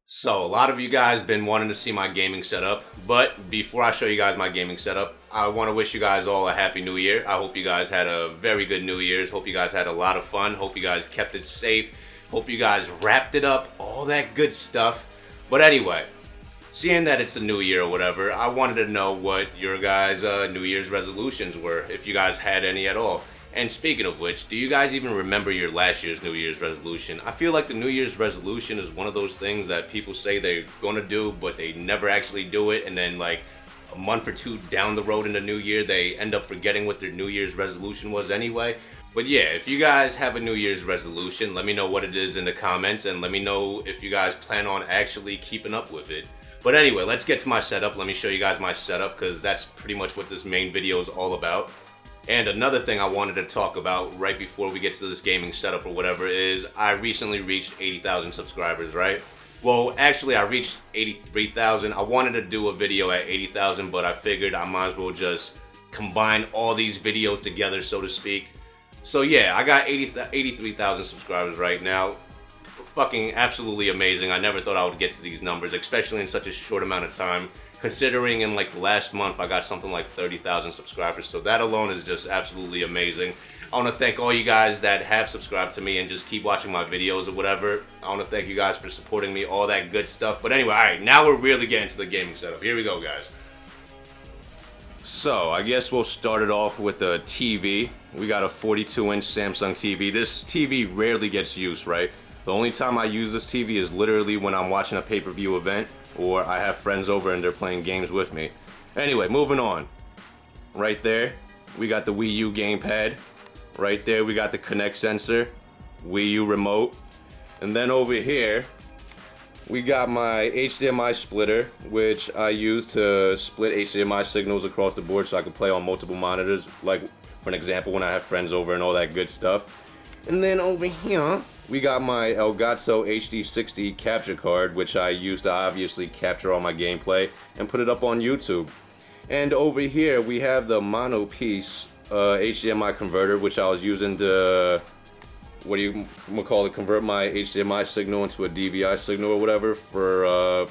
So, a lot of you guys been wanting to see my gaming setup, but before I show you guys my gaming setup, I want to wish you guys all a happy new year. I hope you guys had a very good New Year's. Hope you guys had a lot of fun. Hope you guys kept it safe. Hope you guys wrapped it up, all that good stuff. But anyway, seeing that it's a new year or whatever, I wanted to know what your guys' New Year's resolutions were, if you guys had any at all. And speaking of which, do you guys even remember your last year's New Year's resolution? I feel like the New Year's resolution is one of those things that people say they're gonna do, but they never actually do it. And then like a month or two down the road in the new year, they end up forgetting what their New Year's resolution was anyway. But yeah, if you guys have a New Year's resolution, let me know what it is in the comments and let me know if you guys plan on actually keeping up with it. But anyway, let's get to my setup. Let me show you guys my setup because that's pretty much what this main video is all about. And another thing I wanted to talk about right before we get to this gaming setup or whatever is I recently reached 80,000 subscribers, right? Well, actually I reached 83,000. I wanted to do a video at 80,000, but I figured I might as well just combine all these videos together, so to speak. So yeah, I got 83,000 subscribers right now. Fucking absolutely amazing. I never thought I would get to these numbers, especially in such a short amount of time. Considering in like the last month I got something like 30,000 subscribers, so that alone is just absolutely amazing. I want to thank all you guys that have subscribed to me and just keep watching my videos or whatever. I want to thank you guys for supporting me, all that good stuff. But anyway, alright, now we're really getting to the gaming setup. Here we go, guys. So, I guess we'll start it off with the TV. We got a 42-inch Samsung TV. This TV rarely gets used, right? The only time I use this TV is literally when I'm watching a pay-per-view event or I have friends over and they're playing games with me. Anyway, moving on. Right there, we got the Wii U gamepad. Right there, we got the Kinect sensor, Wii U remote. And then over here, we got my HDMI splitter, which I use to split HDMI signals across the board so I can play on multiple monitors, like for an example when I have friends over and all that good stuff. And then over here, we got my Elgato HD60 capture card, which I use to obviously capture all my gameplay and put it up on YouTube. And over here, we have the mono piece HDMI converter, which I was using to, convert my HDMI signal into a DVI signal or whatever for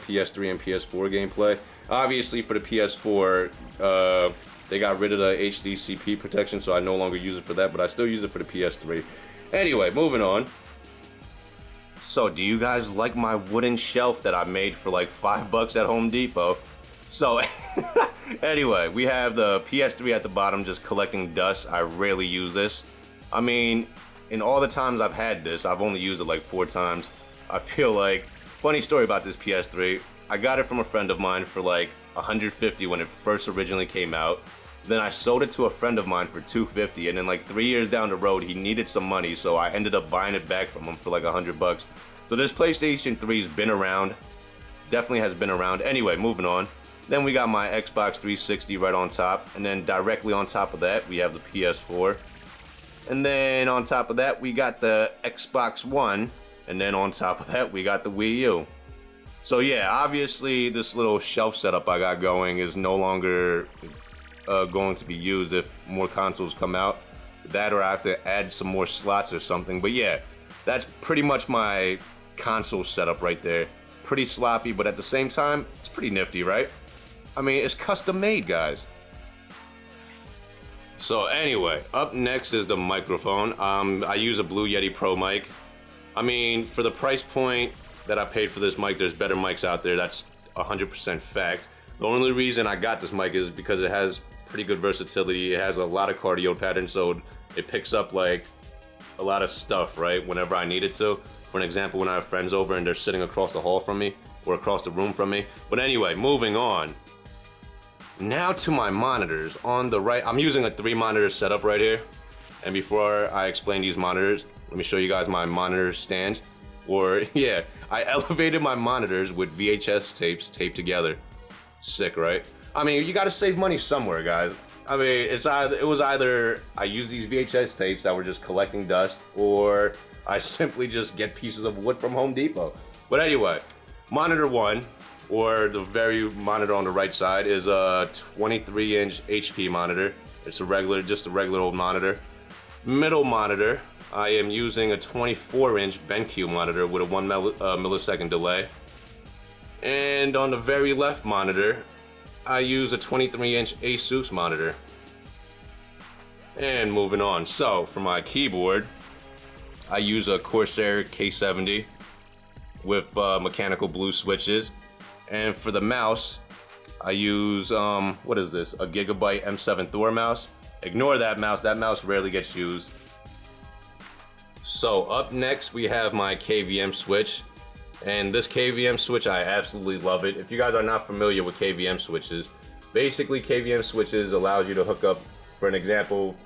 PS3 and PS4 gameplay. Obviously, for the PS4, they got rid of the HDCP protection, so I no longer use it for that, but I still use it for the PS3. Anyway, moving on. So, do you guys like my wooden shelf that I made for like $5 at Home Depot? So, anyway, we have the PS3 at the bottom just collecting dust. I rarely use this. I mean, in all the times I've had this, I've only used it like 4 times. I feel like, funny story about this PS3, I got it from a friend of mine for like $150 when it first originally came out. Then I sold it to a friend of mine for $250, and then like 3 years down the road, he needed some money, so I ended up buying it back from him for like $100. So this PlayStation 3's been around, definitely has been around. Anyway, moving on. Then we got my Xbox 360 right on top, and then directly on top of that, we have the PS4. And then on top of that, we got the Xbox One, and then on top of that, we got the Wii U. So yeah, obviously this little shelf setup I got going is no longer going to be used if more consoles come out. That or I have to add some more slots or something. But yeah, that's pretty much my console setup right there. Pretty sloppy, but at the same time, it's pretty nifty, right? I mean, it's custom made, guys. So anyway, up next is the microphone. I use a Blue Yeti Pro mic. I mean, for the price point that I paid for this mic, there's better mics out there. That's 100% fact. The only reason I got this mic is because it has pretty good versatility. It has a lot of cardio patterns, so it picks up like a lot of stuff, right, whenever I need it to. For an example, when I have friends over and they're sitting across the hall from me or across the room from me. But anyway, moving on. Now to my monitors. On the right, I'm using a 3-monitor setup right here. And before I explain these monitors, let me show you guys my monitor stand. Or yeah, I elevated my monitors with VHS tapes taped together. Sick, right? I mean, you gotta save money somewhere, guys. I mean, it was either I use these VHS tapes that were just collecting dust, or I simply just get pieces of wood from Home Depot. But anyway, monitor 1, or the very monitor on the right side, is a 23-inch HP monitor. It's just a regular old monitor. Middle monitor, I am using a 24-inch BenQ monitor with a 1 millisecond delay. And on the very left monitor, I use a 23-inch Asus monitor. And moving on, so for my keyboard, I use a Corsair K70 with mechanical blue switches. And for the mouse, I use, what is this, a Gigabyte M7 Thor mouse. Ignore that mouse rarely gets used. So up next we have my Kvm Switch. And this Kvm Switch, I absolutely love it. If you guys are not familiar with Kvm switches, basically Kvm switches allows you to hook up, for an example,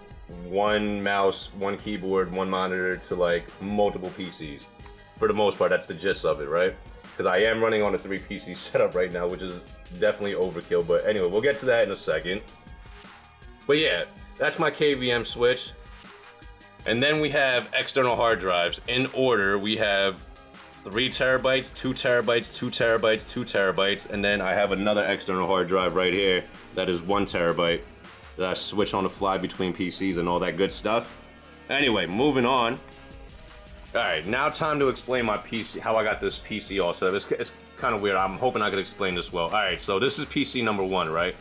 one mouse, one keyboard, one monitor to like multiple PCs. For the most part, that's the gist of it, right? Because I am running on a 3 PC setup right now, which is definitely overkill. But anyway, we'll get to that in a second. But yeah, that's my Kvm Switch. And then we have external hard drives. In order, we have 3 terabytes, 2 terabytes, 2 terabytes, 2 terabytes, and then I have another external hard drive right here that is 1 terabyte that I switch on the fly between PCs and all that good stuff. Anyway, moving on. Alright, now time to explain my PC, how I got this PC all set up. It's kind of weird. I'm hoping I could explain this well. Alright, so this is PC number 1, right?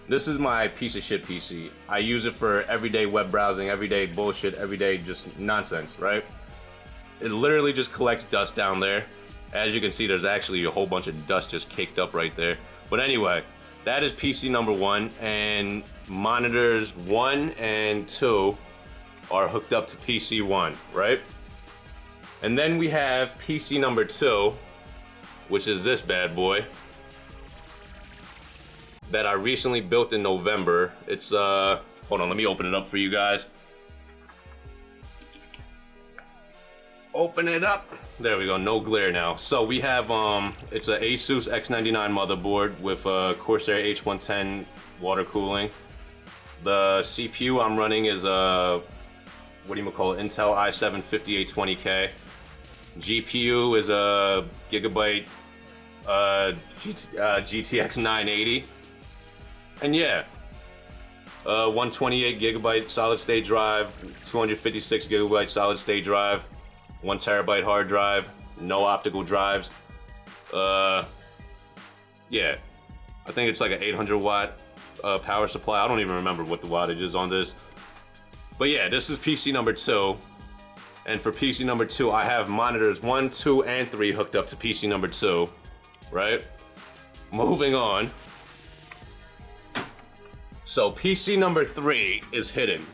This is my piece of shit PC. I use it for everyday web browsing, everyday bullshit, everyday just nonsense, right? It literally just collects dust down there. As you can see, there's actually a whole bunch of dust just caked up right there. But anyway, that is PC number 1, and monitors 1 and 2 are hooked up to PC 1, right? And then we have PC number 2, which is this bad boy that I recently built in November. It's, hold on, let me open it up for you guys. Open it up. There we go, no glare now. So we have, it's a Asus X99 motherboard with a Corsair H110 water cooling. The CPU I'm running is a, Intel i7 5820K. GPU is a Gigabyte GTX 980. And yeah, 128 gigabyte solid state drive, 256 gigabyte solid state drive, 1 terabyte hard drive, no optical drives. Yeah, I think it's like an 800 watt power supply. I don't even remember what the wattage is on this. But yeah, this is PC number 2. And for PC number 2, I have monitors 1, 2, and 3 hooked up to PC number 2, right? Moving on. So PC number 3 is hidden.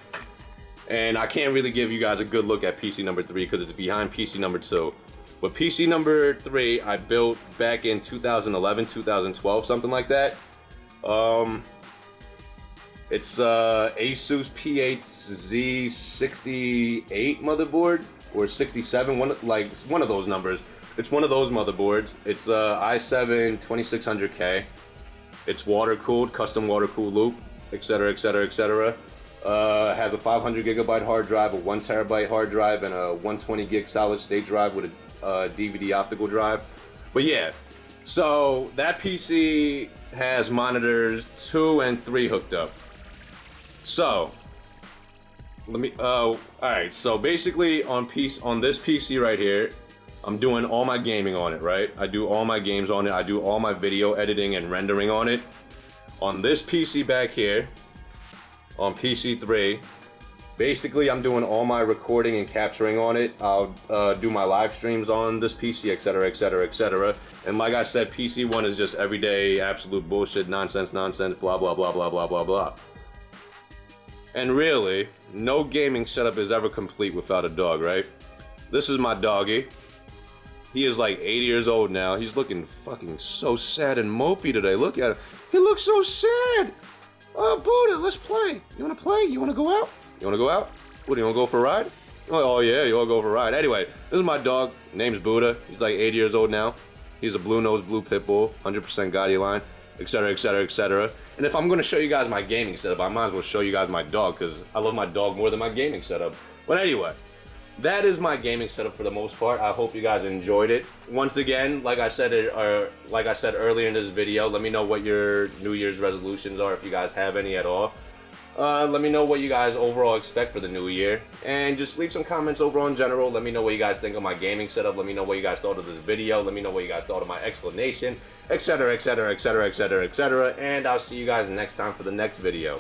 And I can't really give you guys a good look at PC number 3 because it's behind PC number 2. But PC number 3 I built back in 2011, 2012, something like that. It's Asus P8Z68 motherboard or 67, one of those numbers. It's one of those motherboards. It's i7 2600K. It's water cooled, custom water cooled loop, etc., etc., etc. Has a 500 gigabyte hard drive, a 1 terabyte hard drive, and a 120 gig solid state drive with a DVD optical drive. But yeah, so that PC has monitors 2 and 3 hooked up. So let me alright, so basically on this PC right here, I'm doing all my gaming on it, right? I do all my games on it, I do all my video editing and rendering on it. On this PC back here, on PC 3, basically I'm doing all my recording and capturing on it. I'll do my live streams on this PC, etc., etc., etc. And like I said, PC 1 is just everyday absolute bullshit, nonsense, blah, blah, blah, blah, blah, blah, blah. And really, no gaming setup is ever complete without a dog, right? This is my doggy. He is like 80 years old now. He's looking fucking so sad and mopey today. Look at him. He looks so sad. Oh, Buddha, let's play. You wanna play? You wanna go out? You wanna go out? What, do you wanna go for a ride? Oh yeah, you wanna go for a ride. Anyway, this is my dog. Name's Buddha. He's like 80 years old now. He's a blue-nosed blue pit bull, 100% Gotti line, etc., etc., etc. And if I'm gonna show you guys my gaming setup, I might as well show you guys my dog, because I love my dog more than my gaming setup. But anyway, that is my gaming setup for the most part. I hope you guys enjoyed it. Once again, like I said earlier in this video, let me know what your New Year's resolutions are, if you guys have any at all. Let me know what you guys overall expect for the new year, and just leave some comments overall in general. Let me know what you guys think of my gaming setup. Let me know what you guys thought of this video. Let me know what you guys thought of my explanation, etc., etc., etc., etc., etc. And I'll see you guys next time for the next video.